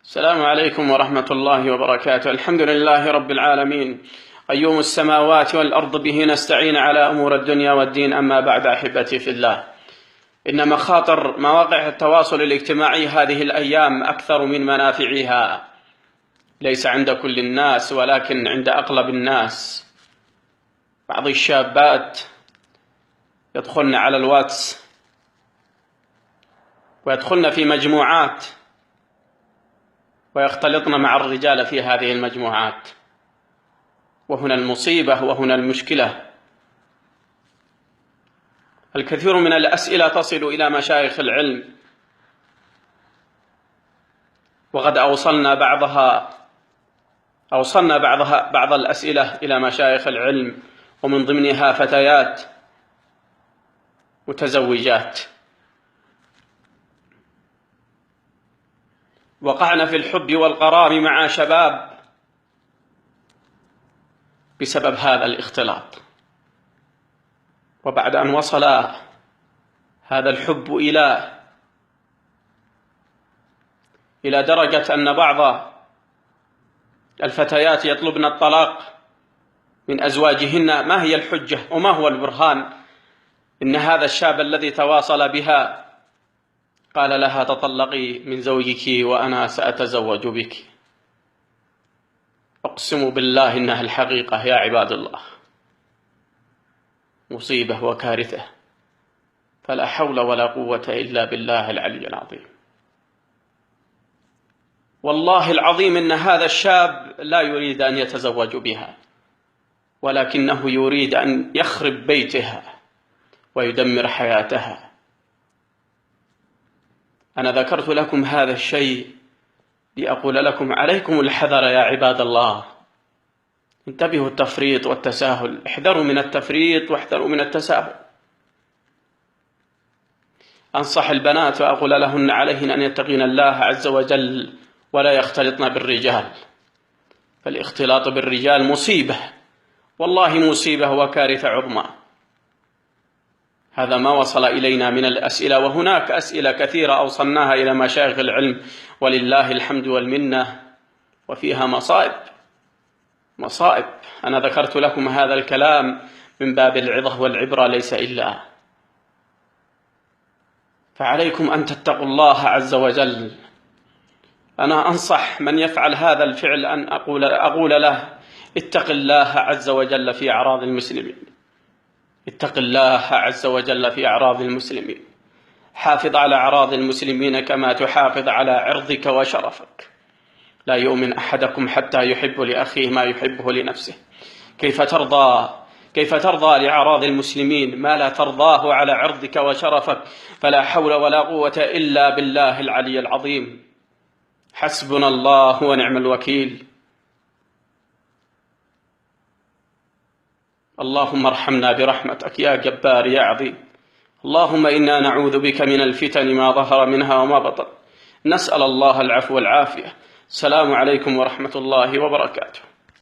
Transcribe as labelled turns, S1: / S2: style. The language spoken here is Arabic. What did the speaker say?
S1: السلام عليكم ورحمة الله وبركاته. الحمد لله رب العالمين، قيوم السماوات والأرض، به نستعين على أمور الدنيا والدين. أما بعد، أحبتي في الله، إن مخاطر مواقع التواصل الاجتماعي هذه الأيام أكثر من منافعها، ليس عند كل الناس ولكن عند أغلب الناس. بعض الشابات يدخلن على الواتس ويدخلن في مجموعات ويختلطن مع الرجال في هذه المجموعات، وهنا المصيبة وهنا المشكلة. الكثير من الأسئلة تصل إلى مشايخ العلم، وقد أوصلنا بعض الأسئلة إلى مشايخ العلم، ومن ضمنها فتيات متزوجات وقعنا في الحب والغرام مع شباب بسبب هذا الاختلاط. وبعد أن وصل هذا الحب إلى درجة أن بعض الفتيات يطلبن الطلاق من أزواجهن، ما هي الحجة وما هو البرهان إن هذا الشاب الذي تواصل بها قال لها: تطلقي من زوجك وأنا سأتزوج بك؟ أقسم بالله إنها الحقيقة يا عباد الله، مصيبة وكارثة، فلا حول ولا قوة إلا بالله العلي العظيم. والله العظيم إن هذا الشاب لا يريد أن يتزوج بها، ولكنه يريد أن يخرب بيتها ويدمر حياتها. أنا ذكرت لكم هذا الشيء لأقول لكم: عليكم الحذر يا عباد الله، انتبهوا التفريط والتساهل، احذروا من التفريط واحذروا من التساهل. أنصح البنات وأقول لهن: عليهن أن يتقين الله عز وجل ولا يختلطن بالرجال، فالاختلاط بالرجال مصيبة، والله مصيبة وكارثة عظمى. هذا ما وصل إلينا من الأسئلة، وهناك أسئلة كثيرة أوصلناها إلى مشايخ العلم ولله الحمد والمنة، وفيها مصائب. أنا ذكرت لكم هذا الكلام من باب العظة والعبرة ليس إلا. فعليكم أن تتقوا الله عز وجل. أنا أنصح من يفعل هذا الفعل أن أقول له: اتق الله عز وجل في أعراض المسلمين، اتق الله عز وجل في أعراض المسلمين، حافظ على أعراض المسلمين كما تحافظ على عرضك وشرفك. لا يؤمن أحدكم حتى يحب لأخيه ما يحبه لنفسه. كيف ترضى لأعراض المسلمين ما لا ترضاه على عرضك وشرفك؟ فلا حول ولا قوة إلا بالله العلي العظيم. حسبنا الله ونعم الوكيل. اللهم ارحمنا برحمتك يا جبار يا عظيم. اللهم إنا نعوذ بك من الفتن ما ظهر منها وما بطن، نسأل الله العفو والعافية. السلام عليكم ورحمة الله وبركاته.